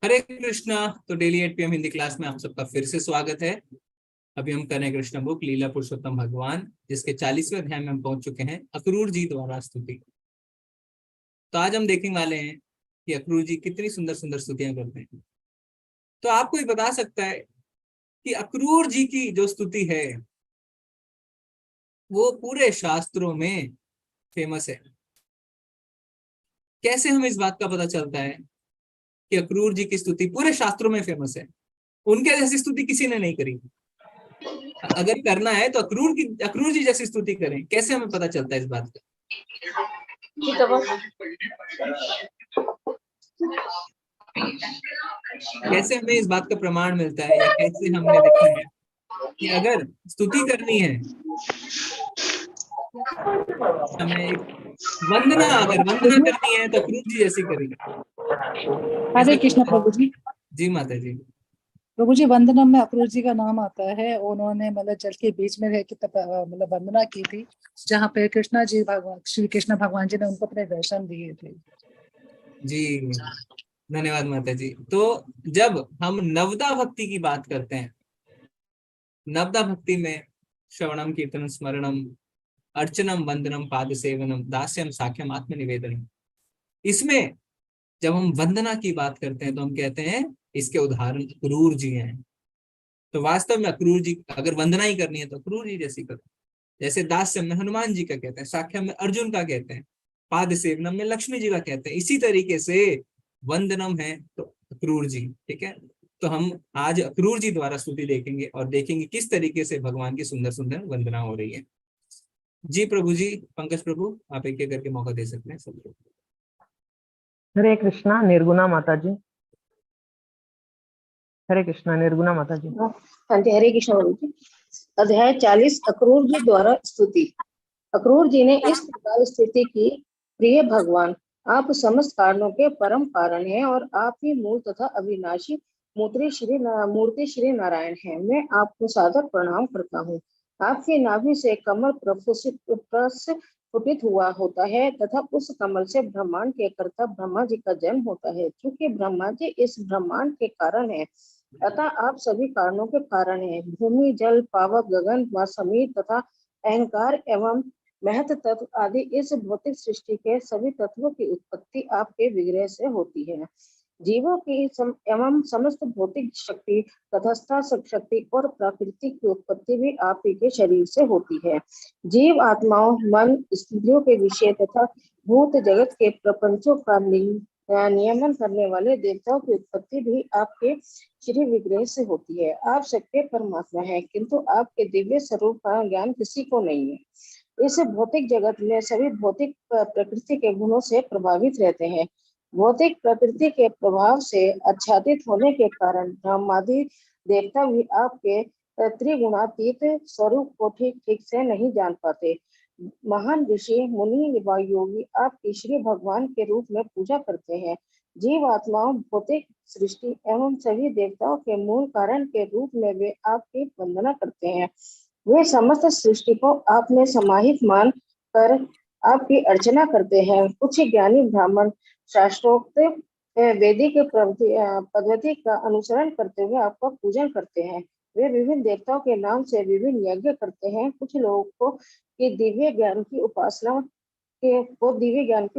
हरे कृष्णा। तो daily 8 PM Hindi class में आप सबका फिर से स्वागत है। अभी हम कर रहे हैं कृष्ण बुक लीला पुरुषोत्तम भगवान, जिसके 40वें अध्याय में हम पहुंच चुके हैं, अक्रूर जी द्वारा स्तुति। तो आज हम देखने वाले हैं कि अक्रूर जी कितनी सुंदर सुंदर स्तुतियां करते हैं। तो आपको ये बता सकता है कि अक्रूर जी की जो स्तुति है वो पूरे शास्त्रों में फेमस है। कैसे हमें इस बात का पता चलता है कि अक्रूर जी की स्तुति पूरे शास्त्रों में फेमस है? उनके जैसी स्तुति किसी ने नहीं करी। अगर करना है तो अक्रूर जी जैसी स्तुति करें। कैसे हमें पता चलता है इस बात का? कैसे हमें इस बात का प्रमाण मिलता है, या कैसे हमने देखा है कि अगर स्तुति करनी है, हमें एक अगर वंदना करनी है तो अक्रूर जी जैसी करेंगे। हरे कृष्ण प्रभु जी। जी माता जी। प्रभु जी, वंदनम में अक्रूर जी का नाम आता है। उन्होंने मतलब जल के बीच में रह के मतलब वंदना की थी, जहाँ पे कृष्णा जी भगवान श्री कृष्ण भगवान जी ने उनको अपने दर्शन दिए थे। जी धन्यवाद माता जी। तो जब हम नवदा भक्ति की बात करते हैं, नवदा भक्ति में श्रवणम कीर्तनम स्मरणम अर्चनम वंदनम पाद सेवनम दास्यम साख्यम आत्मनिवेदनम, इसमें जब हम वंदना की बात करते हैं तो हम कहते हैं इसके उदाहरण अक्रूर जी हैं। तो वास्तव में अक्रूर जी, अगर वंदना ही करनी है तो अक्रूर जी जैसी करो। जैसे दास्यम में हनुमान जी का कहते हैं, साख्यम में अर्जुन का कहते हैं, पाद सेवनम में लक्ष्मी जी का कहते हैं, इसी तरीके से वंदनम है तो अक्रूर जी। ठीक है, तो हम आज अक्रूर जी द्वारा स्तुति देखेंगे और देखेंगे किस तरीके से भगवान की सुंदर सुंदर वंदना हो रही है। जी प्रभु जी, पंकज प्रभु, आप एक एक करके मौका दे सकते हैं सबको। हरे कृष्णा निर्गुणा माता जी। हरे कृष्णा निर्गुणा माता जी। हाँ जी, हरे कृष्ण प्रभु जी। अध्याय 40 अक्रूर जी द्वारा स्तुति। अक्रूर जी ने इस प्रकार स्तुति की, प्रिय भगवान, आप समस्त कारणों के परम कारण हैं और आप ही मूल तथा अविनाशी मूर्ति श्री नारायण हैं। मैं आपको सादर प्रणाम करता हूँ। आपकी नाभि से कमल प्रस्फुटित हुआ होता है तथा उस कमल से ब्रह्मांड के कर्ता ब्रह्मा जी का जन्म होता है। क्योंकि ब्रह्मा जी इस ब्रह्मांड के कारण है, अतः आप सभी कारणों के कारण हैं। भूमि, जल, पावक, गगन व समीर तथा अहंकार एवं महत तत्व आदि इस भौतिक सृष्टि के सभी तत्वों की उत्पत्ति आपके विग्रह से होती है। जीवों की एवं समस्त भौतिक शक्ति, तटस्था शक्ति और प्रकृति की उत्पत्ति भी आप ही के शरीर से होती है। जीव आत्माओं, मन, स्त्रियों के विषय तथा भूत जगत के प्रपंचों का नियमन करने वाले देवताओं की उत्पत्ति भी आपके श्री विग्रह से होती है। आप सत्य परमात्मा हैं, किंतु आपके दिव्य स्वरूप का ज्ञान किसी को नहीं है। इस भौतिक जगत में सभी भौतिक प्रकृति के गुणों से प्रभावित रहते हैं। भौतिक प्रकृति के प्रभाव से आच्छादित होने के कारण ब्रह्मादि देवता भी आपके त्रिगुणातीत स्वरूप को ठीक ठीक से नहीं जान पाते। महान ऋषि, मुनि व योगी आपकी श्री भगवान के रूप में पूजा करते हैं। जीव आत्माओं, भौतिक सृष्टि एवं सभी देवताओं के मूल कारण के रूप में वे आपकी वंदना करते हैं। वे समस्त सृष्टि को आप में समाहित मान कर आपकी अर्चना करते हैं। कुछ ज्ञानी ब्राह्मण शास्त्रोक्त वैदिक पद्धति का अनुसरण करते हुए आपका पूजन करते हैं। वे विभिन्न देवताओं के नाम से विभिन्न यज्ञ करते हैं। कुछ लोगों को दिव्य ज्ञान की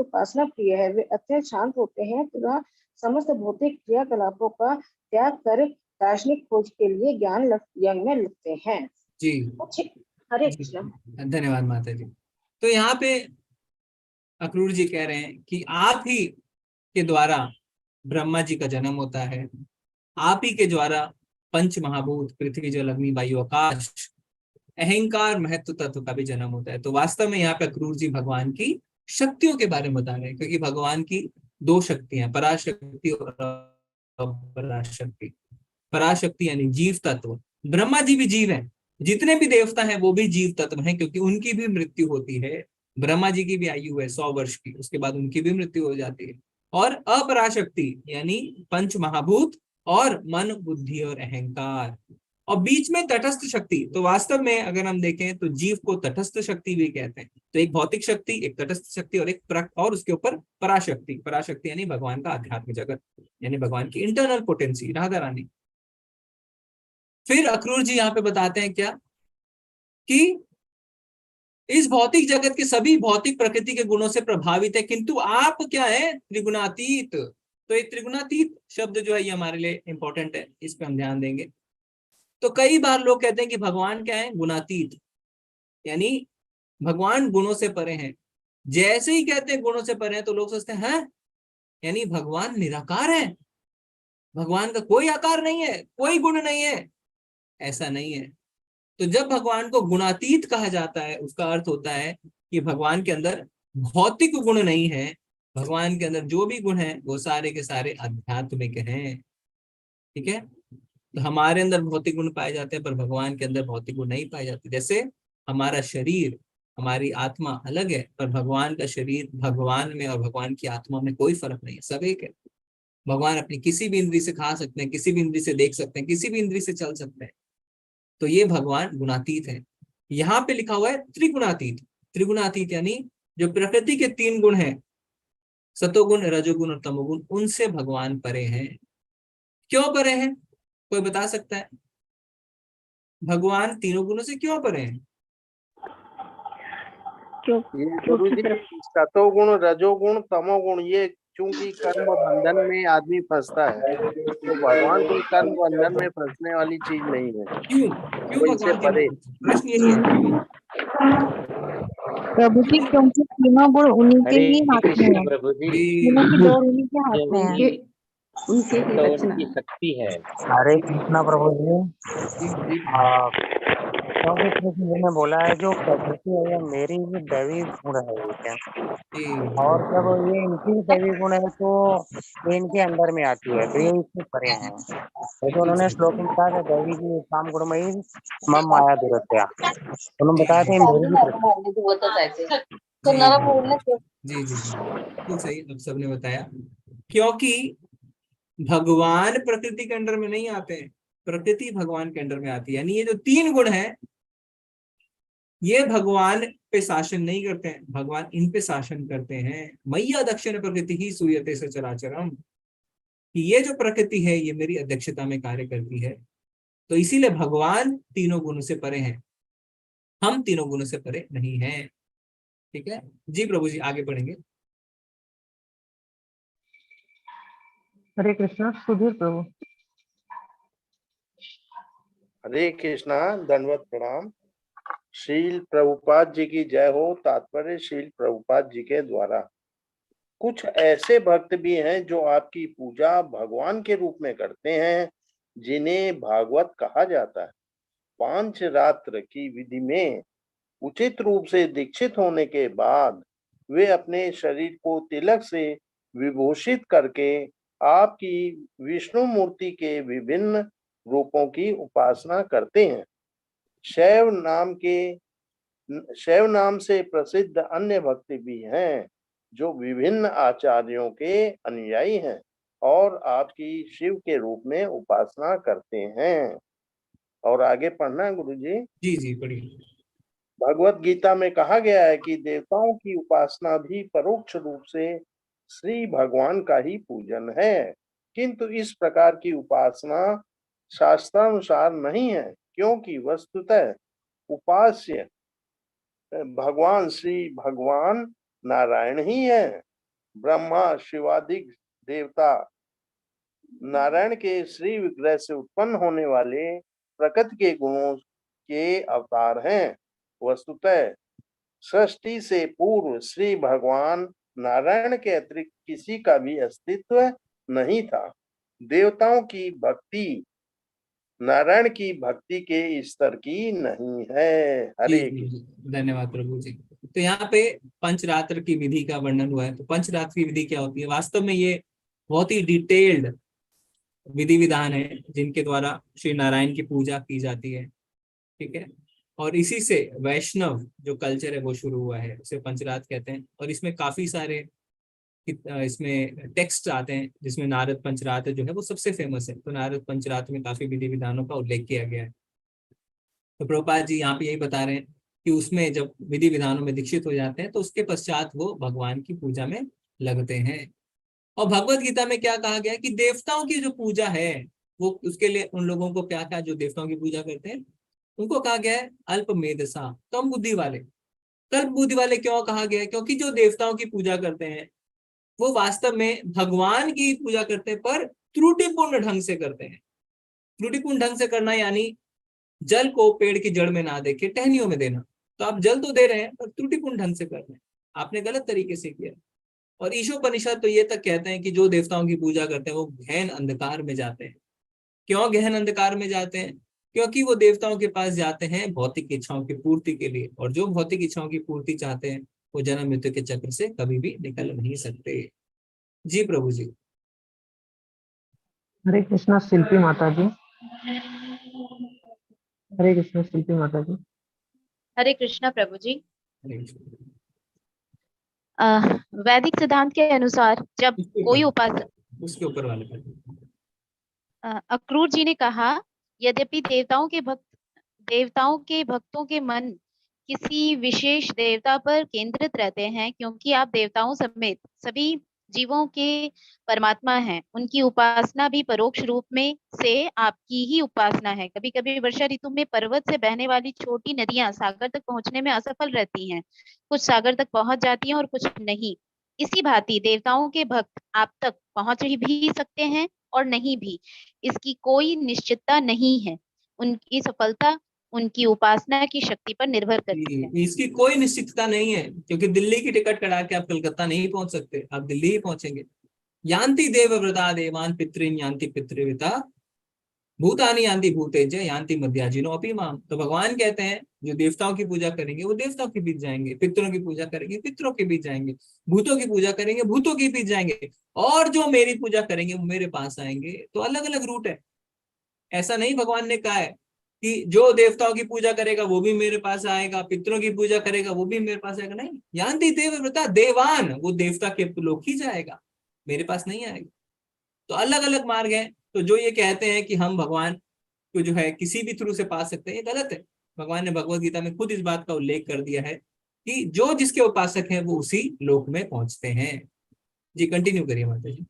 उपासना प्रिय है। वे अत्यंत शांत होते हैं तथा समस्त भौतिक क्रियाकलापों का त्याग कर दार्शनिक खोज के लिए ज्ञान यज्ञ में लगते हैं। जी हरे कृष्ण। धन्यवाद माता जी। तो यहाँ पे अक्रूर जी कह रहे हैं कि आप ही के द्वारा ब्रह्मा जी का जन्म होता है, आप ही के द्वारा पंच महाभूत पृथ्वी, जल, अग्नि, वायु, आकाश, अहंकार, महत्व तत्व का भी जन्म होता है। तो वास्तव में यहाँ पे अक्रूर जी भगवान की शक्तियों के बारे में बता रहे हैं, क्योंकि भगवान की दो शक्तियां, पराशक्ति और अपराशक्ति। पराशक्ति यानी जीव तत्व, ब्रह्मा जी भी जीव हैं, जितने भी देवता हैं वो भी जीव तत्व हैं, क्योंकि उनकी भी मृत्यु होती है। ब्रह्मा जी की भी आयु है 100 वर्ष की, उसके बाद उनकी भी मृत्यु हो जाती है। और अपराशक्ति यानी पंच महाभूत और मन, बुद्धि और अहंकार, और बीच में तटस्थ शक्ति। तो वास्तव में अगर हम देखें तो जीव को तटस्थ शक्ति भी कहते हैं। तो एक भौतिक शक्ति, एक तटस्थ शक्ति और एक और उसके ऊपर पराशक्ति। पराशक्ति यानी भगवान का आध्यात्मिक जगत, यानी भगवान की इंटरनल पोटेंसी, राधा रानी। फिर अक्रूर जी यहाँ पे बताते हैं क्या, कि इस भौतिक जगत के सभी भौतिक प्रकृति के गुणों से प्रभावित है, किंतु आप क्या है, त्रिगुणातीत। तो ये त्रिगुणातीत शब्द जो है ये हमारे लिए इंपॉर्टेंट है, इस पे हम ध्यान देंगे। तो कई बार लोग कहते हैं कि भगवान क्या है, गुणातीत, यानी भगवान गुणों से परे हैं। जैसे ही कहते हैं गुणों से परे हैं तो लोग सोचते हैं यानी भगवान निराकार है, भगवान का कोई आकार नहीं है, कोई गुण नहीं है। ऐसा नहीं है। तो जब भगवान को गुणातीत कहा जाता है उसका अर्थ होता है कि भगवान के अंदर भौतिक गुण नहीं है, भगवान के अंदर जो भी गुण है वो सारे के सारे आध्यात्मिक हैं। ठीक है, तो हमारे अंदर भौतिक गुण पाए जाते हैं पर भगवान के अंदर भौतिक गुण नहीं पाए जाते। जैसे हमारा शरीर, हमारी आत्मा अलग है, पर भगवान का शरीर, भगवान में और भगवान की आत्मा में कोई फर्क नहीं है, सब एक है। भगवान अपनी किसी भी इंद्री से खा सकते हैं, किसी भी इंद्री से देख सकते हैं, किसी भी इंद्री से चल सकते हैं। तो ये भगवान गुणातीत है। यहाँ पे लिखा हुआ है त्रिगुणातीत। त्रिगुणातीत यानी जो प्रकृति के 3 गुण हैं, सतोगुण, रजोगुण और तमोगुण, उनसे भगवान परे हैं। क्यों परे हैं, कोई बता सकता है? भगवान तीनों गुणों से क्यों परे हैं? ये गुरु जी, सतोगुण, रजोगुण, तमोगुण, ये चूंकि कर्म बंधन में आदमी फंसता है, तो भगवान कोई कर्म बंधन में फंसने वाली चीज नहीं है। क्यों क्यों वो इनसे भगवान के परे। प्रश्न यही है, क्यों? प्रभु जी, क्योंकि तीनों गुण उन्हीं के हरे ही हाथ में कृष्ण है, प्रभु जी, तीनों की डोर उन्हीं के हाथ में है। उनके ही तो रचना उनकी शक्ति है। हरे कृष्णा प्रभु जी। क्योंकि कृष्ण जी ने बोला है जो प्रकृति है ये मेरी ही दैवी गुण है, ये क्या, और जब ये इनकी दैवी गुण है तो ये इनके अंदर में आती है, तो ये इससे परे हैं। जैसे उन्होंने श्लोक में कहा था दैवी की काम गुणमयी मम माया दुरत्या, उन्होंने बताया था मेरी भी जी जी जी, बिल्कुल सही, अब सबने बताया। क्योंकि भगवान प्रकृति के अंडर में नहीं आते हैं, प्रकृति भगवान के अंडर में आती है। यानी ये जो 3 गुण है ये भगवान पे शासन नहीं करते हैं, भगवान इन पे शासन करते हैं। मैया दक्षिण प्रकृति ही सूयते सचराचरम, कि ये जो प्रकृति है ये मेरी अध्यक्षता में कार्य करती है। तो इसीलिए भगवान तीनों गुणों से परे हैं, हम तीनों गुणों से परे नहीं हैं। ठीक है जी प्रभु जी, आगे बढ़ेंगे। हरे कृष्णा सुधीर प्रभु। हरे कृष्णा, दंडवत प्रणाम। श्रील प्रभुपाद जी की जय हो। तात्पर्य श्रील प्रभुपाद जी के द्वारा। कुछ ऐसे भक्त भी हैं जो आपकी पूजा भगवान के रूप में करते हैं, जिन्हें भागवत कहा जाता है। 5 रात्र की विधि में उचित रूप से दीक्षित होने के बाद वे अपने शरीर को तिलक से विभूषित करके आपकी विष्णु मूर्ति के विभिन्न रूपों की उपासना करते हैं। शैव नाम से प्रसिद्ध अन्य भक्त भी हैं जो विभिन्न आचार्यों के अनुयायी हैं और आपकी शिव के रूप में उपासना करते हैं। और आगे पढ़ना है गुरु जी। जी जी पढ़िए। भगवत गीता में कहा गया है कि देवताओं की उपासना भी परोक्ष रूप से श्री भगवान का ही पूजन है, किंतु इस प्रकार की उपासना शास्त्रानुसार नहीं है, क्योंकि वस्तुतः उपास्य भगवान श्री भगवान नारायण ही है। ब्रह्मा शिवादिक देवता नारायण के श्री विग्रह से उत्पन्न होने वाले प्रकृति के गुणों के अवतार हैं। वस्तुतः सृष्टि से पूर्व श्री भगवान नारायण के अतिरिक्त किसी का भी अस्तित्व नहीं था। देवताओं की भक्ति नारायण की भक्ति के स्तर की नहीं है। हरे कृष्ण। धन्यवाद प्रभु जी। तो यहाँ पे पंचरात्र की विधि का वर्णन हुआ है। तो पंचरात्र की विधि क्या होती है? वास्तव में ये बहुत ही डिटेल्ड विधि विधान है जिनके द्वारा श्री नारायण की पूजा की जाती है। ठीक है, और इसी से वैष्णव जो कल्चर है वो शुरू हुआ है, उसे पंचरात्र कहते हैं। और इसमें काफी सारे इसमें टेक्स्ट आते हैं जिसमें नारद पंचरात जो है वो सबसे फेमस है। तो नारद पंचरात में काफी विधि विधानों का उल्लेख किया गया है। तो प्रभुपाद जी यहाँ पे यही बता रहे हैं कि उसमें जब विधि विधानों में दीक्षित हो जाते हैं तो उसके पश्चात वो भगवान की पूजा में लगते हैं। और भगवत गीता में क्या कहा गया है कि देवताओं की जो पूजा है वो उसके लिए उन लोगों को क्या क्या जो देवताओं की पूजा करते हैं उनको कहा गया है अल्प मेधसा, कम बुद्धि वाले। कल्प बुद्धि वाले क्यों कहा गया है? क्योंकि जो देवताओं की पूजा करते हैं वो वास्तव में भगवान की पूजा करते हैं पर त्रुटिपूर्ण ढंग से करते हैं। त्रुटिपूर्ण ढंग से करना यानी जल को पेड़ की जड़ में ना देके टहनियों में देना। तो आप जल तो दे रहे हैं पर त्रुटिपूर्ण ढंग से कर रहे हैं, आपने गलत तरीके से किया। और ईशोपनिषद तो ये तक कहते हैं कि जो देवताओं की पूजा करते हैं वो गहन अंधकार में जाते हैं। क्यों गहन अंधकार में जाते हैं? क्योंकि वो देवताओं के पास जाते हैं भौतिक इच्छाओं की पूर्ति के लिए, और जो भौतिक इच्छाओं की पूर्ति चाहते हैं वो जन्म मृत्यु के चक्र से कभी भी निकल नहीं सकते। जी प्रभु जी। हरे कृष्णा शिल्पी माता जी। हरे कृष्णा शिल्पी माता जी। हरे कृष्णा प्रभु जी। हरे कृष्ण। वैदिक सिद्धांत के अनुसार जब कोई उपासक, उसके ऊपर वाले पर अक्रूर जी ने कहा, यद्यपि देवताओं के भक्तों के मन किसी विशेष देवता पर केंद्रित रहते हैं, क्योंकि आप देवताओं समेत सभी जीवों के परमात्मा हैं, उनकी उपासना भी परोक्ष रूप में से आपकी ही उपासना है। कभी कभी वर्षा ऋतु में पर्वत से बहने वाली छोटी नदियां सागर तक पहुंचने में असफल रहती हैं, कुछ सागर तक पहुंच जाती हैं और कुछ नहीं। इसी भांति देवताओं के भक्त आप तक पहुंच भी सकते हैं और नहीं भी, इसकी कोई निश्चितता नहीं है। उनकी सफलता उनकी उपासना की शक्ति पर निर्भर करती है। इसकी कोई निश्चितता नहीं है, क्योंकि दिल्ली की टिकट कटा के आप कलकत्ता नहीं पहुंच सकते, आप दिल्ली ही पहुंचेंगे। यान्ति देव व्रता देवान पितृन यान्ति पितृविता भूतानि यान्ति भूतेज यान्ति मध्याजिनो अपि माम। तो भगवान कहते हैं जो देवताओं की पूजा करेंगे वो देवताओं के बीच जाएंगे, पितरों की पूजा करेंगे पितरों के बीच जाएंगे, भूतों की पूजा करेंगे भूतों के बीच जाएंगे, और जो मेरी पूजा करेंगे वो मेरे पास आएंगे। तो अलग अलग रूट है। ऐसा नहीं भगवान ने कहा है कि जो देवताओं की पूजा करेगा वो भी मेरे पास आएगा, पितरों की पूजा करेगा वो भी मेरे पास आएगा। नहीं, यान्ति देव व्रता देवान, वो देवता के लोक ही जाएगा, मेरे पास नहीं आएगा। तो अलग अलग मार्ग है। तो जो ये कहते हैं कि हम भगवान को जो है किसी भी थ्रू से पा सकते हैं, ये गलत है। भगवान ने भगवत गीता में खुद इस बात का उल्लेख कर दिया है कि जो जिसके उपासक हैं वो उसी लोक में पहुंचते हैं। जी कंटिन्यू करिए माता जी।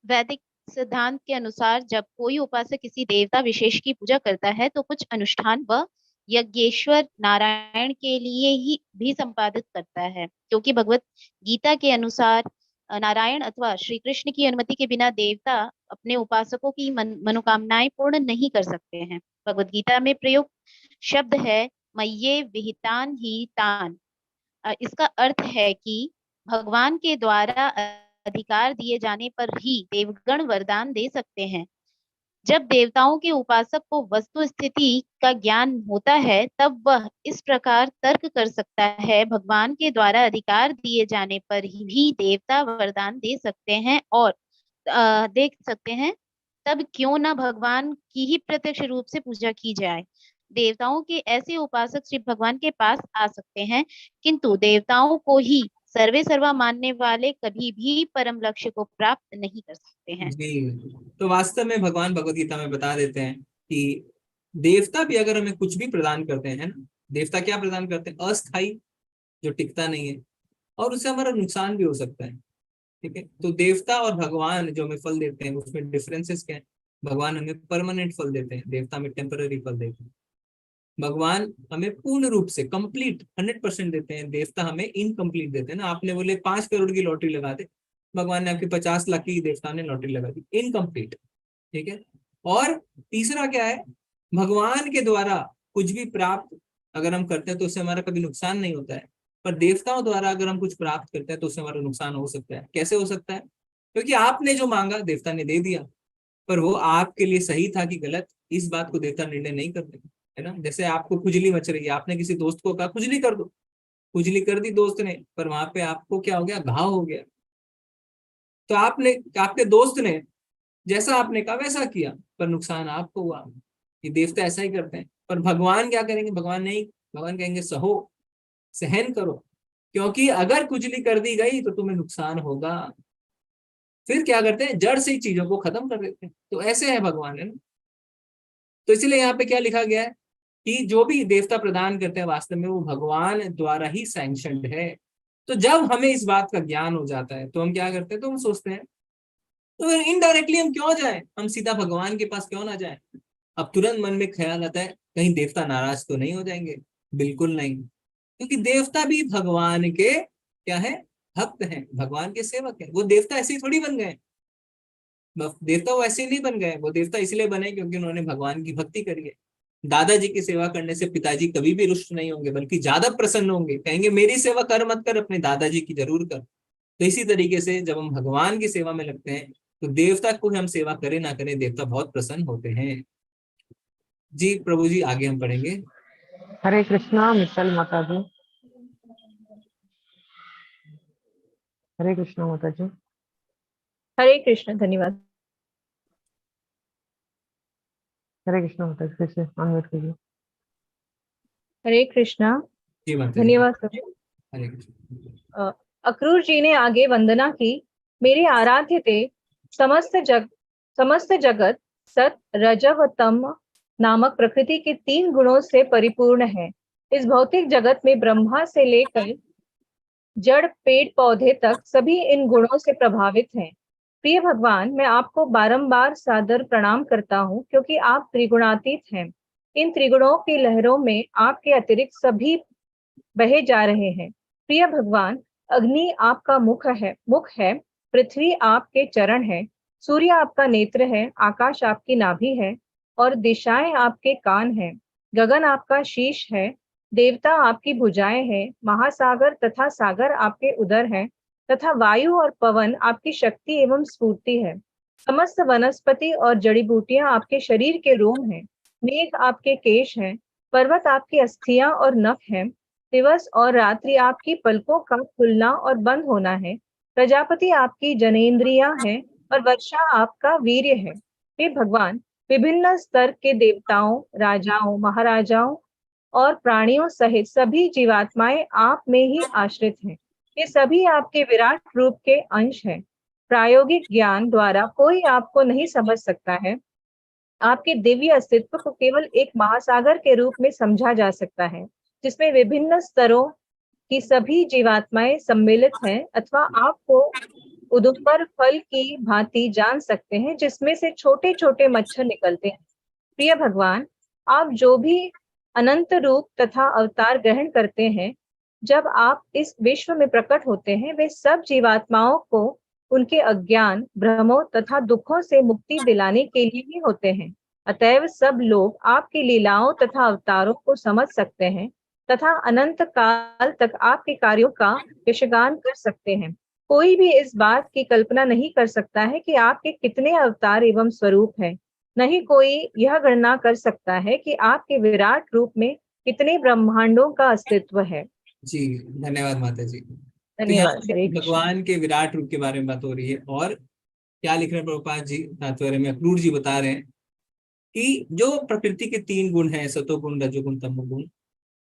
वैदिक सिद्धांत के अनुसार जब कोई उपासक किसी देवता विशेष की पूजा करता है तो कुछ अनुष्ठान वह यज्ञेश्वर नारायण के लिए ही भी संपादित करता है, क्योंकि भगवत गीता के अनुसार नारायण अथवा श्री कृष्ण की अनुमति के बिना देवता अपने उपासकों की मनोकामनाएं पूर्ण नहीं कर सकते हैं। भगवत गीता में प्रयुक्त शब्द है मय्ये विहितान ही तान। इसका अर्थ है कि भगवान के द्वारा अधिकार दिए जाने पर ही देवगण वरदान दे सकते हैं। जब देवताओं के उपासक को वस्तु स्थिति का ज्ञान होता है तब वह इस प्रकार तर्क कर सकता है, भगवान के द्वारा अधिकार दिए जाने पर ही भी देवता वरदान दे सकते हैं और देख सकते हैं, तब क्यों ना भगवान की ही प्रत्यक्ष रूप से पूजा की जाए। देवताओं के ऐसे उपासक श्री भगवान के पास आ सकते हैं, किंतु देवताओं को ही सर्वे सर्वा मानने वाले कभी भी परम लक्ष्य को प्राप्त नहीं कर सकते हैं। जी, तो वास्तव में भगवान भगवत गीता में बता देते हैं कि देवता भी अगर हमें कुछ भी प्रदान करते हैं ना, देवता क्या प्रदान करते हैं? अस्थाई, जो टिकता नहीं है, और उससे हमारा नुकसान भी हो सकता है। ठीक है, तो देवता और भगवान जो हमें फल देते हैं उसमें डिफरेंसेस क्या है? भगवान हमें परमानेंट फल देते हैं, देवता हमें टेम्पररी फल देते हैं। भगवान हमें पूर्ण रूप से कंप्लीट 100% देते हैं, देवता हमें इनकम्प्लीट देते हैं ना। आपने बोले 5 करोड़ की लॉटरी लगा दे, भगवान ने आपकी 50 लाख की देवता ने लॉटरी लगा दी, इनकम्प्लीट। ठीक है, और तीसरा क्या है? भगवान के द्वारा कुछ भी प्राप्त अगर हम करते हैं तो उससे हमारा कभी नुकसान नहीं होता है, पर देवताओं द्वारा अगर हम कुछ प्राप्त करते हैं तो उससे हमारा नुकसान हो सकता है। कैसे हो सकता है? क्योंकि आपने जो मांगा देवता ने दे दिया, पर वो आपके लिए सही था कि गलत, इस बात को देवता निर्णय नहीं करते, है ना। जैसे आपको खुजली मच रही है, आपने किसी दोस्त को कहा खुजली कर दो, खुजली कर दी दोस्त ने, पर वहां पे आपको क्या हो गया? घाव हो गया। तो आपके दोस्त ने जैसा आपने कहा वैसा किया, पर नुकसान आपको हुआ। ये देवता ऐसा ही करते हैं। पर भगवान क्या करेंगे? भगवान नहीं, भगवान कहेंगे सहो, सहन करो। क्योंकि अगर खुजली कर दी गई तो तुम्हें नुकसान होगा। फिर क्या करते हैं, जड़ से ही चीजों को खत्म कर देते हैं। तो ऐसे है भगवान, है ना। तो इसीलिए यहाँ पे क्या लिखा गया है कि जो भी देवता प्रदान करते हैं वास्तव में वो भगवान द्वारा ही सैंक्शनड है। तो जब हमें इस बात का ज्ञान हो जाता है तो हम क्या करते हैं, तो हम सोचते हैं तो इनडायरेक्टली हम क्यों जाएं, हम सीधा भगवान के पास क्यों ना जाएं। अब तुरंत मन में ख्याल आता है कहीं देवता नाराज तो नहीं हो जाएंगे। बिल्कुल नहीं, क्योंकि देवता भी भगवान के क्या है, भक्त हैं, भगवान के सेवक हैं। वो देवता ऐसे ही थोड़ी बन गए, देवता वो ऐसे ही नहीं बन गए। वो देवता इसलिए बने क्योंकि उन्होंने भगवान की भक्ति करी है। दादाजी की सेवा करने से पिताजी कभी भी रुष्ट नहीं होंगे, बल्कि ज्यादा प्रसन्न होंगे, कहेंगे मेरी सेवा कर मत कर, अपने दादाजी की जरूर कर। तो इसी तरीके से जब हम भगवान की सेवा में लगते हैं तो देवता को हम सेवा करें ना करें, देवता बहुत प्रसन्न होते हैं। जी प्रभु जी, आगे हम पढ़ेंगे। हरे कृष्णा मित्तल माता जी। हरे कृष्णा माता जी। हरे कृष्ण, धन्यवाद। हरे कृष्णा माता जी, फिर से अनम्यूट कीजिए। हरे कृष्णा, जी माता जी। धन्यवाद प्रभु। हरे कृष्ण। अक्रूर जी ने आगे वंदना की। मेरे आराध्य थे, समस्त जगत सत रजव व तम नामक प्रकृति के 3 गुणों से परिपूर्ण है। इस भौतिक जगत में ब्रह्मा से लेकर जड़ पेड़ पौधे तक सभी इन गुणों से प्रभावित हैं। प्रिय भगवान, मैं आपको बारंबार सादर प्रणाम करता हूँ क्योंकि आप त्रिगुणातीत हैं। इन त्रिगुणों की लहरों में आपके अतिरिक्त सभी बहे जा रहे हैं। प्रिय भगवान, अग्नि आपका मुख है, पृथ्वी आपके चरण है, सूर्य आपका नेत्र है, आकाश आपकी नाभि है और दिशाएं आपके कान हैं, गगन आपका शीश है, देवता आपकी भुजाएं हैं, महासागर तथा सागर आपके उदर हैं तथा वायु और पवन आपकी शक्ति एवं स्फूर्ति है। समस्त वनस्पति और जड़ी बूटियां आपके शरीर के रोम हैं, मेघ आपके केश हैं, पर्वत आपकी अस्थियां और नख हैं, दिवस और रात्रि आपकी पलकों का खुलना और बंद होना है, प्रजापति आपकी जनेंद्रियां हैं और वर्षा आपका वीर्य है। हे भगवान, विभिन्न स्तर के देवताओं, राजाओं, महाराजाओं और प्राणियों सहित सभी जीवात्माएं आप में ही आश्रित हैं। ये सभी आपके विराट रूप के अंश हैं। प्रायोगिक ज्ञान द्वारा कोई आपको नहीं समझ सकता है। आपके दिव्य अस्तित्व को केवल एक महासागर के रूप में समझा जा सकता है, जिसमें विभिन्न स्तरों की सभी जीवात्माएं सम्मिलित हैं, अथवा आपको उदुम्बर फल की भांति जान सकते हैं, जिसमें से छोटे छोटे मच्छर निकलते हैं। प्रिय भगवान, आप जो भी अनंत रूप तथा अवतार ग्रहण करते हैं, जब आप इस विश्व में प्रकट होते हैं, वे सब जीवात्माओं को उनके अज्ञान, भ्रमों तथा दुखों से मुक्ति दिलाने के लिए ही होते हैं। अतएव सब लोग आपकी लीलाओं तथा अवतारों को समझ सकते हैं तथा अनंत काल तक आपके कार्यों का यशगान कर सकते हैं। कोई भी इस बात की कल्पना नहीं कर सकता है कि आपके कितने अवतार एवं स्वरूप हैं। नहीं कोई यह गणना कर सकता है कि आपके विराट रूप में कितने ब्रह्मांडों का अस्तित्व है। जी धन्यवाद माता जी। तो यहाँ धन्यवाद। हरे कृष्ण। भगवान के विराट रूप के बारे में बात हो रही है। और क्या लिख रहे हैं प्रभुपाद जी तात्पर्य में, अक्रूर जी बता रहे हैं कि जो प्रकृति के 3 गुण हैं, सतोगुण, रजोगुण, तमोगुण,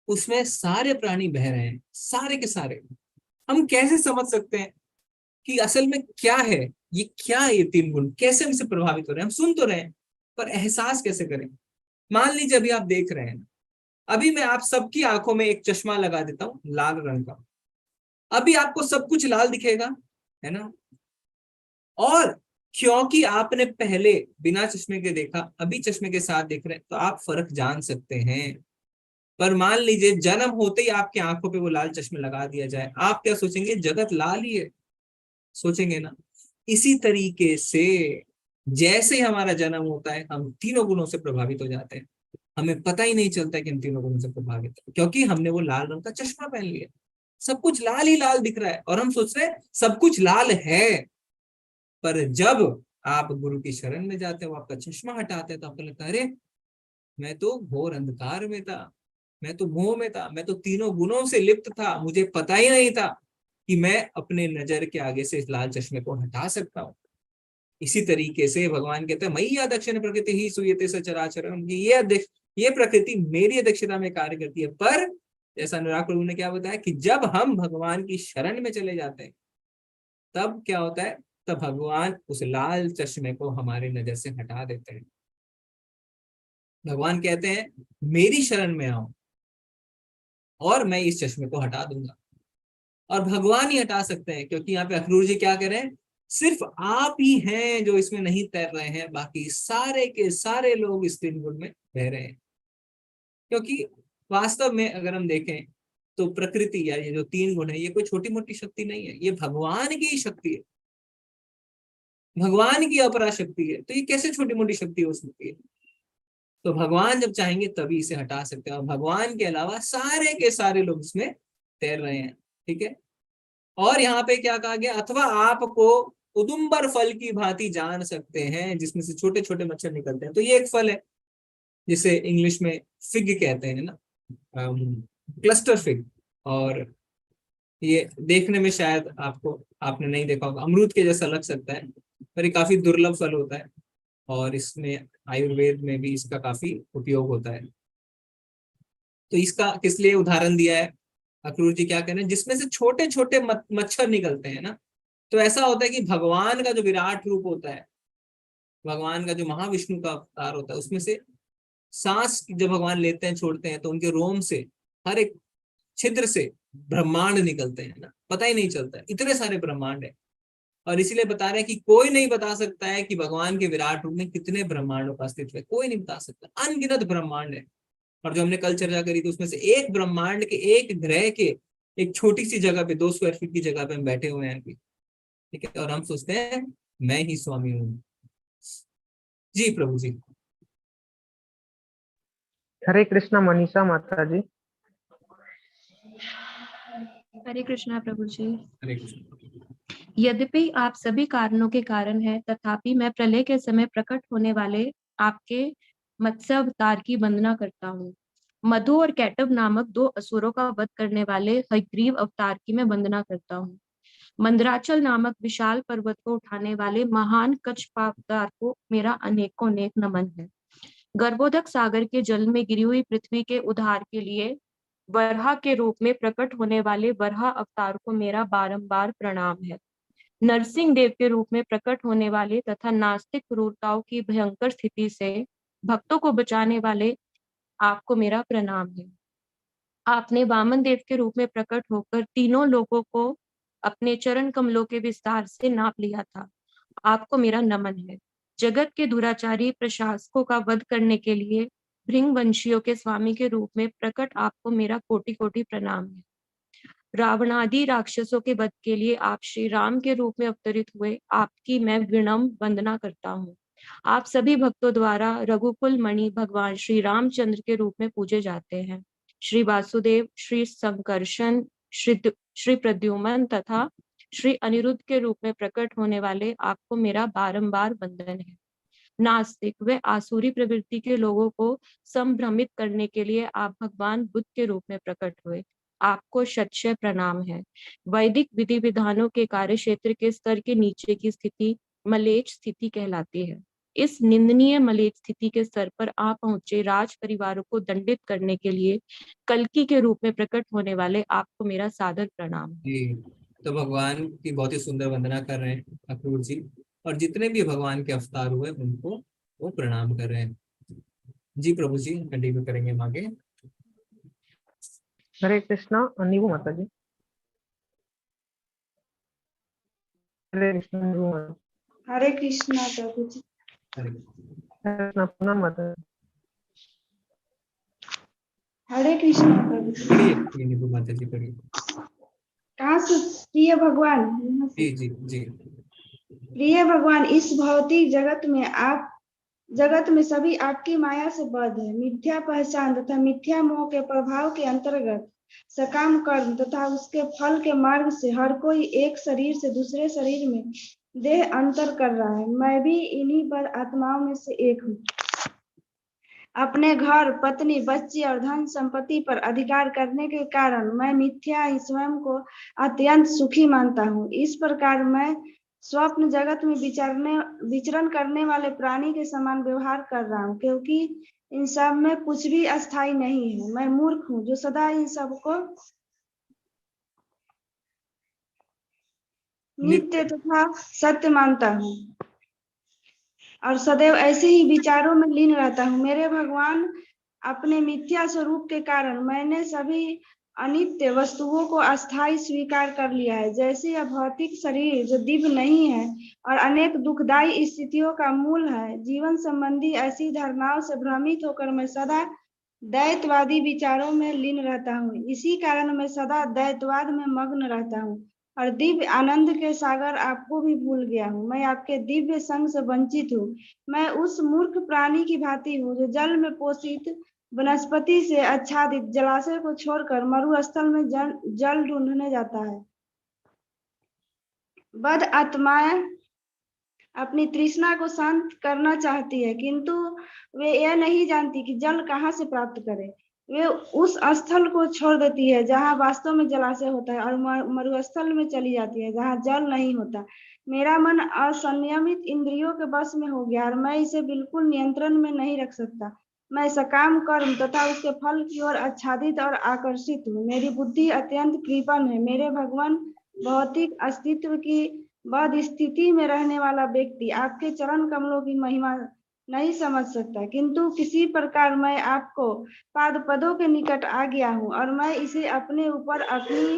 उसमें सारे प्राणी बह रहे हैं, सारे के सारे। हम कैसे समझ सकते हैं कि असल में क्या है ये, क्या है ये 3 गुण, कैसे हमसे प्रभावित हो रहे हैं। हम सुन तो रहे हैं पर एहसास कैसे करें। मान लीजिए अभी आप देख रहे हैं, अभी मैं आप सबकी आंखों में एक चश्मा लगा देता हूं लाल रंग का, अभी आपको सब कुछ लाल दिखेगा, है ना। और क्योंकि आपने पहले बिना चश्मे के देखा, अभी चश्मे के साथ देख रहे हैं, तो आप फर्क जान सकते हैं। पर मान लीजिए जन्म होते ही आपकी आंखों पे वो लाल चश्मे लगा दिया जाए, आप क्या सोचेंगे, जगत लाल ही है, सोचेंगे ना। इसी तरीके से जैसे ही हमारा जन्म होता है हम तीनों गुणों से प्रभावित हो जाते हैं। हमें पता ही नहीं चलता कि हम तीनों गुणों से प्रभावित हैं, क्योंकि हमने वो लाल रंग का चश्मा पहन लिया। सब कुछ लाल ही लाल दिख रहा है और हम सोच रहे हैं सब कुछ लाल है। पर जब आप गुरु की शरण में जाते हो, आपका चश्मा हटाते हैं, तो आपको लगता है अरे मैं तो घोर अंधकार में था, मैं तो मोह में था, मैं तो तीनों गुणों से लिप्त था, मुझे पता ही नहीं था कि मैं अपने नजर के आगे से इस लाल चश्मे को हटा सकता हूँ। इसी तरीके से भगवान कहते हैं मयि दक्षिण प्रकृति ही सूयते सचराचरम, ये प्रकृति मेरी अध्यक्षता में कार्य करती है, पर जैसा अनुराग प्रभु ने क्या बताया कि जब हम भगवान की शरण में चले जाते हैं तब क्या होता है, तब भगवान उस लाल चश्मे को हमारी नजर से हटा देते हैं। भगवान कहते हैं मेरी शरण में आओ और मैं इस चश्मे को हटा दूंगा। और भगवान ही हटा सकते हैं, क्योंकि यहाँ पे अखनूर जी क्या कह रहे हैं, सिर्फ आप ही हैं जो इसमें नहीं तैर रहे हैं, बाकी सारे के सारे लोग इस तीन गुण में बह रहे हैं। क्योंकि वास्तव में अगर हम देखें तो प्रकृति या ये जो तीन गुण है ये कोई छोटी मोटी शक्ति नहीं है, ये भगवान की शक्ति है, भगवान की अपरा शक्ति है। तो ये कैसे छोटी मोटी शक्ति हो सकती है? तो भगवान जब चाहेंगे तभी इसे हटा सकते हैं, और भगवान के अलावा सारे के सारे लोग इसमें तैर रहे हैं। ठीक है, और यहाँ पे क्या कहा गया, अथवा आपको उदुम्बर फल की भांति जान सकते हैं जिसमें से छोटे छोटे मच्छर निकलते हैं। तो ये एक फल है जिसे इंग्लिश में फिग कहते हैं ना, क्लस्टर फिग। और ये देखने में शायद आपने नहीं देखा होगा, अमरूद के जैसा लग सकता है, पर ये काफी दुर्लभ फल होता है और इसमें आयुर्वेद में भी इसका काफी उपयोग होता है। तो इसका किस लिए उदाहरण दिया है अक्रूर जी, क्या कह रहे हैं, जिसमें से छोटे छोटे मच्छर निकलते हैं ना। तो ऐसा होता है कि भगवान का जो विराट रूप होता है, भगवान का जो महाविष्णु का अवतार होता है, उसमें से सांस जब भगवान लेते हैं छोड़ते हैं तो उनके रोम से हर एक छिद्र से ब्रह्मांड निकलते हैं ना, पता ही नहीं चलता है, इतने सारे ब्रह्मांड है। और इसीलिए बता रहे हैं कि कोई नहीं बता सकता है कि भगवान के विराट रूप में कितने ब्रह्मांड उपस्थित है, कोई नहीं बता सकता, अनगिनत ब्रह्मांड है। और जो हमने कल चर्चा करी थी उसमें से एक ब्रह्मांड के, एक ग्रह के एक छोटी सी जगह पे 2 स्क्वायर फीट की जगह पे हम बैठे हुए हैं अभी। ठीक है, और हम सोचते हैं मैं ही स्वामी हूँ। जी प्रभु जी। हरे कृष्णा मनीषा माता जी। हरे कृष्णा प्रभु जी। हरे कृष्ण। यद्यपि आप सभी कारणों के कारण हैं, तथापि मैं प्रलय के समय प्रकट होने वाले आपके मत्स्य अवतार की वंदना करता हूँ। मधु और कैटव नामक 2 असुरों का वध करने वाले हयग्रीव अवतार की मैं वंदना करता हूँ। मंदराचल नामक विशाल पर्वत को उठाने वाले महान कच्छपावतार को मेरा अनेकों नेक नमन है। गर्भोदक सागर के जल में गिरी हुई पृथ्वी के उद्धार के लिए वराह के रूप में प्रकट होने वाले वराह अवतार को मेरा बारंबार प्रणाम है। नरसिंह देव के रूप में प्रकट होने वाले तथा नास्तिक क्रूरताओं की भयंकर स्थिति से भक्तों को बचाने वाले आपको मेरा प्रणाम है। आपने वामन देव के रूप में प्रकट होकर तीनों लोगों को अपने चरण कमलों के विस्तार से नाप लिया था, आपको मेरा नमन है। जगत के दुराचारी प्रशासकों का वध करने के लिए भृंगवंशियों के स्वामी के रूप में प्रकट आपको मेरा कोटि कोटि प्रणाम है। रावणादि राक्षसों के वध के लिए आप श्री राम के रूप में अवतरित हुए, आपकी मैं विनम्र वंदना करता हूँ। आप सभी भक्तों द्वारा रघुकुल मणि भगवान श्री रामचंद्र के रूप में पूजे जाते हैं। श्री वासुदेव, श्री संकर्षण, श्री प्रद्युम्न तथा श्री अनिरुद्ध के रूप में प्रकट होने वाले आपको मेरा बारंबार वंदन है। नास्तिक व आसुरी प्रवृत्ति के लोगों को संभ्रमित करने के लिए आप भगवान बुद्ध के रूप में प्रकट हुए, आपको शतशय प्रणाम है। वैदिक विधि विधानों के कार्य क्षेत्र के स्तर के नीचे की स्थिति मलेच्छ स्थिति कहलाती है। इस निंदनीय मलेच्छ स्थिति के स्तर पर आप पहुंचे राज परिवारों को दंडित करने के लिए कल्कि के रूप में प्रकट होने वाले आपको मेरा सादर प्रणाम है। जी, तो भगवान की बहुत ही सुंदर वंदना कर रहे हैं अक्रूर जी, और जितने भी भगवान के अवतार हुए उनको वो प्रणाम कर रहे हैं। जी प्रभु जी, कंटिन्यू करेंगे हम आगे। हरे कृष्णा नीबू माता जी। हरे कृष्णा नीबू माता। हरे कृष्णा प्रभु जी। हरे कृष्णा पूनम माता जी। हरे कृष्णा प्रभु जी। पढ़िए नीबू माता जी, पढ़िए। कहाँ से? प्रिय भगवान। जी जी जी। प्रिय भगवान, इस भौतिक जगत में सभी आपकी माया से बद्ध है। मिथ्या पहचान तथा मिथ्या मोह के प्रभाव के अंतर्गत सकाम कर्म तथा उसके फल के मार्ग से हर कोई एक शरीर से दूसरे शरीर में देह अंतर कर रहा है। मैं भी इन्हीं पर आत्माओं में से एक हूँ। अपने घर, पत्नी, बच्चे और धन संपत्ति पर अधिकार करने के कारण मैं मिथ्या ही स्वयं को अत्यंत सुखी मानता हूँ। इस प्रकार मैं स्वप्न जगत में विचरण करने वाले प्राणी के समान व्यवहार कर रहा हूँ, क्योंकि इन सब में कुछ भी अस्थाई नहीं है। मैं मूर्ख हूँ जो सदा इन सबको नित्य तथा सत्य मानता हूँ और सदैव ऐसे ही विचारों में लीन रहता हूँ। मेरे भगवान, अपने मिथ्या स्वरूप के कारण मैंने सभी अनित्य वस्तुओं को अस्थाई स्वीकार कर लिया है। जैसे यह भौतिक शरीर जो दिव्य नहीं है और अनेक दुखदायी स्थितियों का मूल है, जीवन संबंधी ऐसी धारणाओं से भ्रमित होकर मैं सदा दैतवादी विचारों में लीन रहता हूँ। इसी कारण मैं सदा दैतवाद में मग्न रहता हूँ और दिव्य आनंद के सागर आपको भी भूल गया हूँ। मैं आपके दिव्य संग से वंचित हूँ। मैं उस मूर्ख प्राणी की भांति हूँ जो जल में पोषित वनस्पति से आच्छादित जलाशय को छोड़कर मरुस्थल में जल ढूंढने जाता है। बद आत्माएं अपनी तृष्णा को शांत करना चाहती है, किंतु वे यह नहीं जानती कि जल कहाँ से प्राप्त करें। वे उस स्थल को छोड़ देती है जहाँ वास्तव में जलाशय होता है और मरुस्थल में चली जाती है जहाँ जल नहीं होता। मेरा मन असंयमित इंद्रियों के वश में हो गया और मैं इसे बिल्कुल नियंत्रण में नहीं रख सकता। मैं सकाम कर्म तथा उसके फल की ओर आच्छादित और आकर्षित हूँ। मेरी बुद्धि अत्यंत कृपण है। मेरे भगवान, भौतिक अस्तित्व की बद स्थिति में रहने वाला व्यक्ति आपके चरण कमलों की महिमा नहीं समझ सकता, किंतु किसी प्रकार मैं आपको पाद पदों के निकट आ गया हूँ और मैं इसे अपने ऊपर अपनी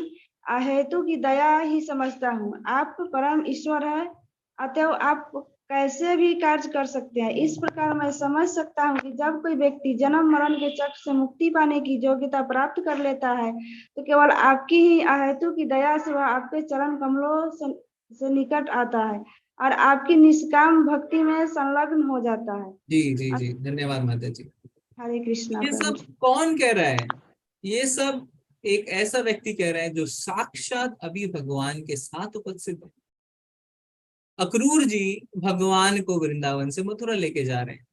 अहेतु की दया ही समझता हूँ। आप परम ईश्वर है, अतएव आप कैसे भी कार्य कर सकते हैं। इस प्रकार मैं समझ सकता हूँ कि जब कोई व्यक्ति जन्म मरण के चक्र से मुक्ति पाने की योग्यता प्राप्त कर लेता है तो केवल आपकी ही अहेतु की दया से वह आपके चरण कमलों से निकट आता है और आपकी निष्काम भक्ति में संलग्न हो जाता है। जी जी जी, धन्यवाद माता जी। हरे कृष्णा। ये सब कौन कह रहा है? ये सब एक ऐसा व्यक्ति कह रहा है जो साक्षात अभी भगवान के साथ उपस्थित है। अक्रूर जी भगवान को वृंदावन से मथुरा लेके जा रहे हैं।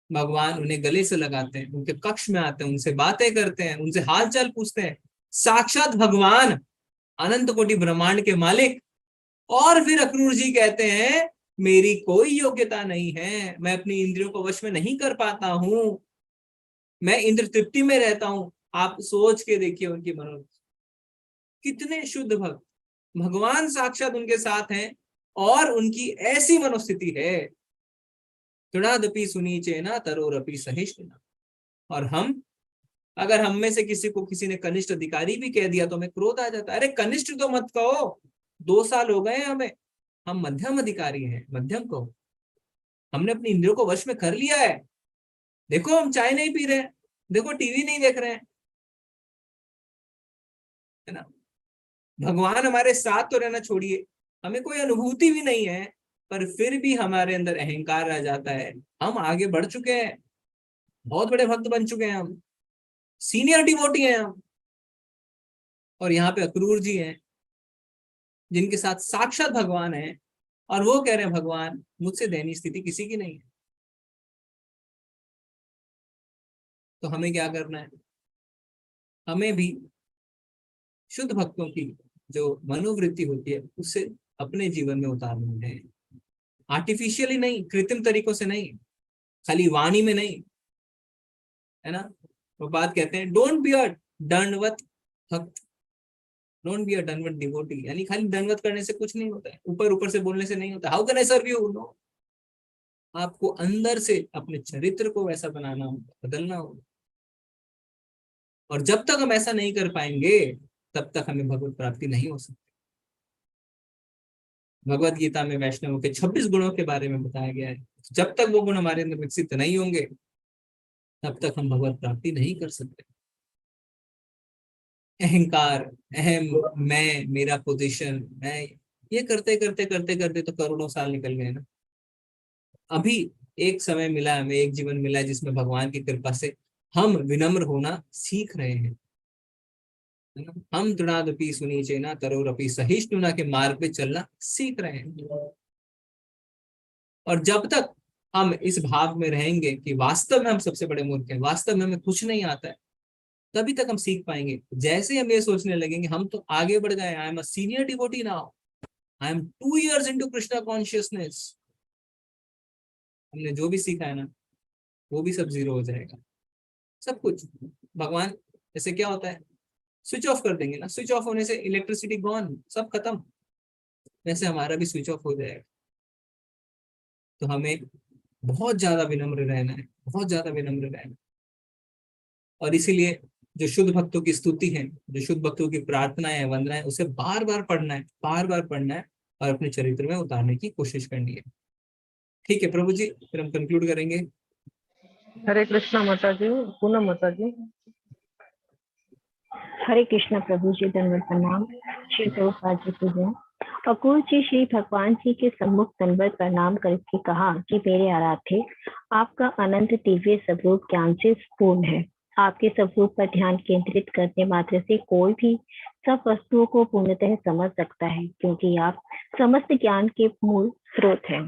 भगवान उन्हें गले से लगाते हैं, उनके कक्ष में आते हैं, उनसे बातें करते हैं, उनसे हाल चाल पूछते हैं। साक्षात भगवान, अनंत कोटि ब्रह्मांड के मालिक। और फिर अक्रूर जी कहते हैं मेरी कोई योग्यता नहीं है, मैं अपनी इंद्रियों को वश में नहीं कर पाता हूं, मैं इंद्र तृप्ति में रहता हूं। आप सोच के देखिए उनकी मनोवृत्ति, कितने शुद्ध भक्त। भगवान साक्षात उनके साथ हैं और उनकी ऐसी मनोस्थिति है। तृणादपि सुनीचेना तरोरपि सहिष्णुना। और हम, अगर हम में से किसी को किसी ने कनिष्ठ अधिकारी भी कह दिया तो हमें क्रोध आ जाता है। अरे कनिष्ठ तो मत कहो, 2 साल हो गए हमें, हम मध्यम अधिकारी हैं, मध्यम कहो। हमने अपनी इंद्रियों को वश में कर लिया है। देखो हम चाय नहीं पी रहे हैं, देखो टीवी नहीं देख रहे हैं, है ना। भगवान हमारे साथ तो रहना छोड़िए, हमें कोई अनुभूति भी नहीं है, पर फिर भी हमारे अंदर अहंकार आ जाता है। हम आगे बढ़ चुके हैं, बहुत बड़े भक्त बन चुके हैं, हम सीनियर डिवोटी हैं हम। और यहाँ पे अक्रूर जी हैं जिनके साथ साक्षात भगवान है और वो कह रहे हैं भगवान मुझसे दयनीय स्थिति किसी की नहीं है। तो हमें क्या करना है? हमें भी शुद्ध भक्तों की जो मनोवृत्ति होती है उससे अपने जीवन में उतारना है। आर्टिफिशियली नहीं, कृत्रिम तरीकों से नहीं, खाली वाणी में नहीं, है ना। वो बात कहते हैं डोंट बी अ दंडवत भक्त, डोंट बी अ दंडवत डिवोटी। यानी खाली दंडवत करने से कुछ नहीं होता है, ऊपर ऊपर से बोलने से नहीं होता। How can I serve you? No, आपको अंदर से अपने चरित्र को वैसा बनाना होगा, बदलना होगा। और जब तक हम ऐसा नहीं कर पाएंगे तब तक हमें भगवत प्राप्ति नहीं हो सकती। भगवत गीता में वैष्णवों के 26 गुणों के बारे में बताया गया है। जब तक वो गुण हमारे अंदर विकसित नहीं होंगे तब तक हम भगवत प्राप्ति नहीं कर सकते। अहंकार, अहम, मैं, मेरा पोजीशन, मैं, ये करते करते करते करते तो करोड़ों साल निकल गए ना। अभी एक समय मिला हमें, एक जीवन मिला है जिसमें भगवान की कृपा से हम विनम्र होना सीख रहे हैं। हम तृणादपि सुनीचेना तरोरपि सहिष्णुना के मार्ग पे चलना सीख रहे हैं। और जब तक हम इस भाव में रहेंगे कि वास्तव में हम सबसे बड़े मूर्ख हैं, वास्तव में हमें कुछ नहीं आता है, तभी तक हम सीख पाएंगे। जैसे हम ये सोचने लगेंगे हम तो आगे बढ़ गए, I am a senior devotee now, I am 2 years into Krishna consciousness, हमने जो भी सीखा है ना वो भी सब जीरो हो जाएगा, सब कुछ। भगवान जैसे क्या होता है, स्विच ऑफ कर देंगे ना, स्विच ऑफ होने से इलेक्ट्रिसिटी गॉन, सब खत्म, वैसे हमारा भी स्विच ऑफ हो जाएगा। तो हमें बहुत ज्यादा विनम्र रहना है, बहुत ज्यादा विनम्र रहना है। और इसीलिए जो शुद्ध भक्तों की स्तुति है, जो शुद्ध भक्तों की प्रार्थनाएं है, वंदनाएं, उसे बार बार पढ़ना है, बार बार पढ़ना है और अपने चरित्र में उतारने की कोशिश करनी है। ठीक है प्रभु जी, फिर हम कंक्लूड करेंगे। हरे कृष्णा माता जी, पूनम माता जी। हरे कृष्णा प्रभु जी, दंडवत प्रणाम। श्री प्रभुपाद जी की जय। अक्रूर जी श्री भगवान जी के सम्मुख दंडवत प्रणाम करके कहा कि मेरे आराध्य, आपका अनंत दिव्य स्वरूप ज्ञान से पूर्ण है। आपके स्वरूप पर ध्यान केंद्रित करने मात्र से कोई भी सब वस्तुओं को पूर्णतः समझ सकता है, क्योंकि आप समस्त ज्ञान के मूल स्रोत हैं।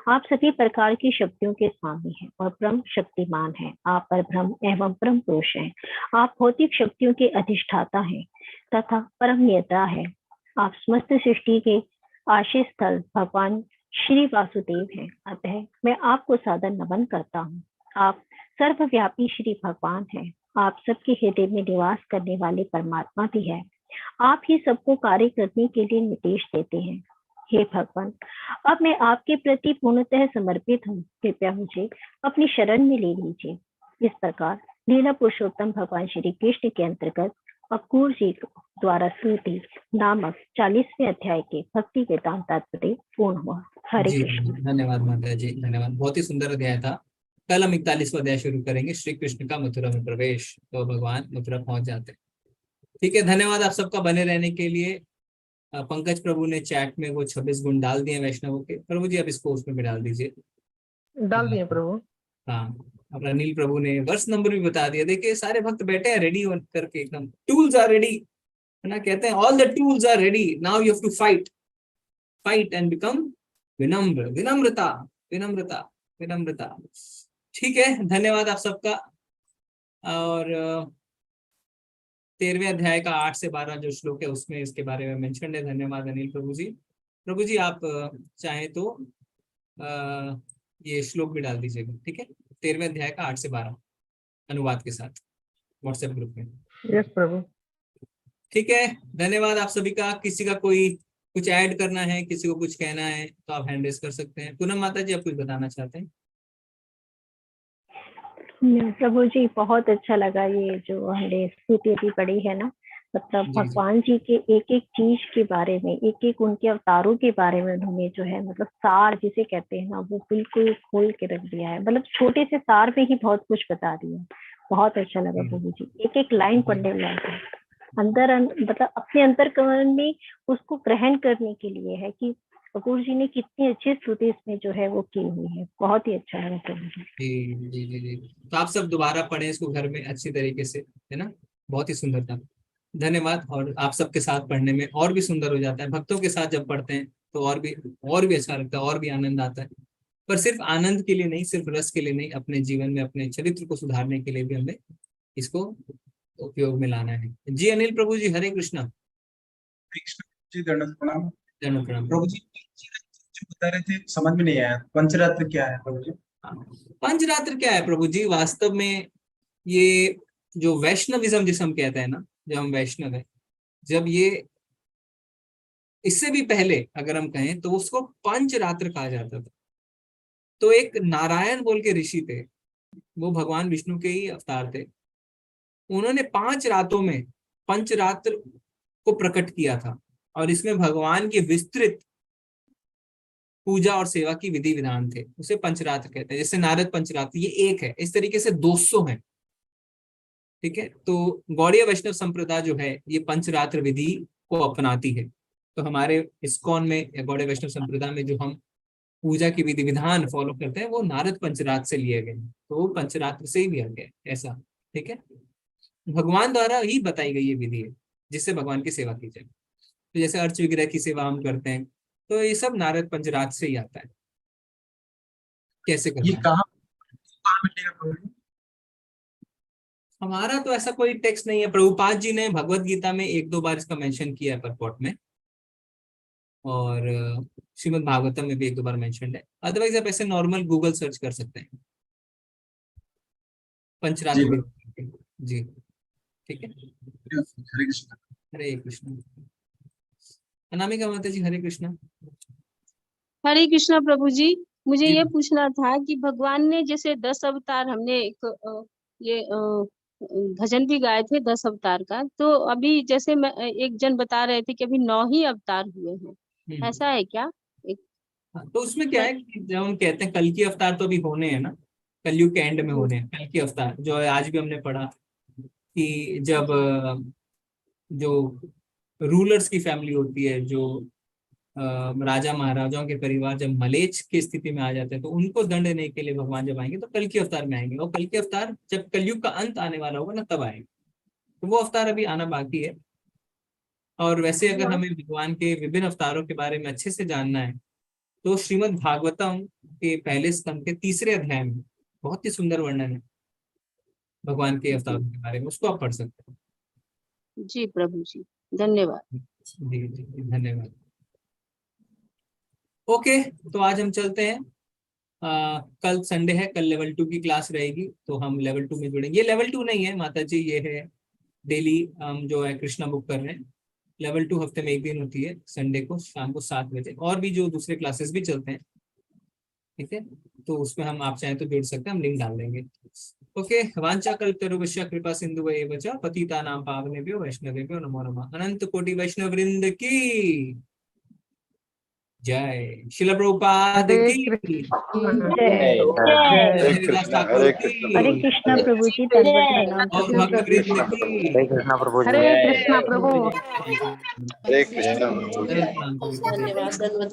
आप सभी प्रकार की शक्तियों के स्वामी हैं और परम शक्तिमान हैं। आप परब्रह्म एवं परम पुरुष हैं। आप भौतिक शक्तियों के अधिष्ठाता हैं तथा परम नेता है। आप समस्त सृष्टि के आश्रय स्थल भगवान श्री वासुदेव हैं। अतः मैं आपको सादर नमन करता हूँ। आप सर्वव्यापी श्री भगवान हैं। आप सबके हृदय में निवास करने वाले परमात्मा भी है। आप ही सबको कार्य करने के लिए निर्देश देते हैं। हे भगवान, अब मैं आपके प्रति पूर्णतः समर्पित हूँ। कृपया मुझे अपनी शरण में ले लीजिए। इस प्रकार लीला पुरुषोत्तम भगवान श्री कृष्ण के अंतर्गत अक्रूर जी द्वारा स्तुति नामक 40वें अध्याय के भक्ति वेदांत तात्पर्य पूर्ण हुआ। हरे कृष्ण। धन्यवाद माता जी, धन्यवाद। बहुत ही सुंदर अध्याय था। कल हम 41वां अध्याय शुरू करेंगे, श्री कृष्ण का मथुरा में प्रवेश। तो भगवान मथुरा पहुंच जाते हैं। ठीक है, धन्यवाद आप सबका बने रहने के लिए। पंकज प्रभु ने चैट में वो 26 गुण डाल दिए वैष्णवों के। प्रभु जी आप इसको उसमें भी डाल दीजिए। डाल दिए प्रभु। हाँ, और अनिल प्रभु ने वर्ष नंबर भी बता दिया। देखिए सारे भक्त बैठे हैं रेडी करके, एकदम टूल्स आर रेडी, है ना। कहते हैं all the tools are ready, now you have to fight and become विनम्र। विनम्रता विनम्रता विनम्रता। ठीक है, धन्यवाद आप सबका। और 13वें अध्याय का 8 से 12 जो श्लोक है उसमें इसके बारे में मेंशन है। धन्यवाद अनिल प्रभु जी। प्रभु जी आप चाहें तो ये श्लोक भी डाल दीजिएगा। ठीक है, 13वें अध्याय का 8 से 12 अनुवाद के साथ व्हाट्सएप ग्रुप में। यस प्रभु। ठीक है, धन्यवाद आप सभी का। किसी का कोई कुछ ऐड करना है, किसी को कुछ कहना है तो आप हैंड रेज कर सकते हैं। पूनम माता जी आप कुछ बताना चाहते हैं? प्रभु जी बहुत अच्छा लगा ये जो हमने स्तुति पढ़ी है ना, मतलब भगवान जी के एक एक चीज के बारे में, एक एक उनके अवतारों के बारे में उन्होंने जो है मतलब सार जिसे कहते हैं ना, वो बिल्कुल खोल के रख दिया है। मतलब छोटे से सार में ही बहुत कुछ बता दिया। बहुत अच्छा लगा प्रभु जी, एक एक लाइन पढ़ने में अंदर मतलब अपने अंतर्करण में उसको ग्रहण करने के लिए है कि अक्रूर जी ने कितनी अच्छी स्तुति इसमें जो है वो की हुई है। बहुत ही अच्छा है प्रभु जी। जी जी जी जी। तो आप सब दोबारा पढ़ें इसको घर में अच्छी तरीके से, है ना। बहुत ही सुंदर था, धन्यवाद। और आप सबके साथ पढ़ने में और भी सुंदर हो जाता है। भक्तों के साथ जब पढ़ते हैं तो और भी अच्छा लगता है, और भी आनंद आता है। पर सिर्फ आनंद के लिए नहीं, सिर्फ रस के लिए नहीं, अपने जीवन में अपने चरित्र को सुधारने के लिए भी हमें इसको उपयोग में लाना है। जी अनिल प्रभु जी, हरे कृष्णा। जी दंडवत प्रणाम। दंडवत प्रणाम प्रभु जी, जो बता रहे थे समझ में नहीं आया, पंचरात्र क्या है प्रभु जी? पंचरात्र क्या है प्रभु जी? वास्तव में ये जो वैष्णविज्म जिसे हम कहते हैं ना, जब हम वैष्णव है, जब ये इससे भी पहले अगर हम कहें तो उसको पंचरात्र कहा जाता था। तो एक नारायण बोल के ऋषि थे, वो भगवान विष्णु के ही अवतार थे। उन्होंने 5 रातों में पंचरात्र को प्रकट किया था और इसमें भगवान की विस्तृत पूजा और सेवा की विधि विधान थे। उसे पंचरात्र कहते हैं। जैसे नारद पंचरात्र ये एक है, इस तरीके से 200 है। ठीक है, तो गौड़ीय वैष्णव संप्रदाय जो है ये पंचरात्र विधि को अपनाती है। तो हमारे इस्कॉन में या गौड़ीय वैष्णव संप्रदाय में जो हम पूजा की विधि विधान फॉलो करते हैं वो नारद पंचरात्र से लिए गए, तो वो पंचरात्र से ही लिया गया ऐसा। ठीक है, भगवान द्वारा ही बताई गई ये विधि है जिससे भगवान की सेवा की जाए। तो जैसे अर्च विग्रह की सेवा हम करते हैं तो ये सब नारद पंचरात्र से ही आता है। कैसे करना ये है? कहाँ मिलेगा प्रभु जी? हमारा तो ऐसा कोई टेक्स्ट नहीं है। प्रभुपाद जी ने भगवत गीता में 1-2 बार इसका मेंशन किया है परपोर्ट में, और श्रीमद् भागवतम में भी 1-2 बार मेंशन है। अदरवाइज आप ऐसे नॉर्मल गूगल सर्च कर सकते हैं। पंचरात्र जी, ठीक है। हरे कृष्ण। हरे कृष्ण। अनामिका माता जी, हरे कृष्ण। हरे कृष्णा प्रभु जी। मुझे जी। ये पूछना था कि भगवान ने जैसे 10 अवतार, हमने ये भजन भी गाए थे 10 अवतार का, तो अभी जैसे मैं एक जन बता रहे थे कि अभी 9 ही अवतार हुए हैं, ऐसा है क्या? तो उसमें क्या है कि जब हम कहते हैं कल की अवतार तो अभी होने हैं ना, कलयुग के एंड में होने हैं कल की अवतार, जो आज भी हमने पढ़ा कि जब जो रूलर्स की फैमिली होती है, जो राजा महाराजाओं के परिवार जब मलेच्छ की स्थिति में आ जाते हैं, तो उनको दंड देने के लिए भगवान जब आएंगे तो कल की अवतार में आएंगे, और कल की अवतार जब कलयुग का अंत आने वाला होगा ना तब आएंगे। तो वो अवतार अभी आना बाकी है। और वैसे अगर हमें भगवान के विभिन्न अवतारों के बारे में अच्छे से जानना है तो श्रीमद् भागवतम के पहले स्कंद के 3रे अध्याय में बहुत ही सुंदर वर्णन है भगवान के अवतारों के बारे में, उसको आप पढ़ सकते हैं। जी प्रभु जी, धन्यवाद। जी जी, धन्यवाद। ओके, तो आज हम चलते हैं। कल संडे है, कल लेवल 2 की क्लास रहेगी, तो हम लेवल 2 में जुड़ेंगे। ये लेवल 2 नहीं है माता जी, ये है डेली हम जो है कृष्णा बुक कर रहे हैं। लेवल 2 हफ्ते में एक दिन होती है, संडे को शाम को 7 बजे। और भी जो दूसरे क्लासेस भी चलते हैं, ठीक है, तो उसमें हम आप चाहें तो जुड़ सकते हैं, हम लिंक डाल देंगे। ओके, वांछा कल्पतरुभ्यश्च कृपा सिंधुभ्येव च पतितानां पावनेभ्यो वैष्णवेभ्यो नमो नमः। अनंत कोटि वैष्णव वृंद की जय। श्रील प्रभुपाद की हरिदास ठाकुर की, हरे कृष्णा प्रभु जी, दंडवत प्रणाम। और भक्त वृंद की। हरे कृष्णा प्रभु जी। हरे कृष्णा प्रभु। हरे कृष्ण। धन्यवाद।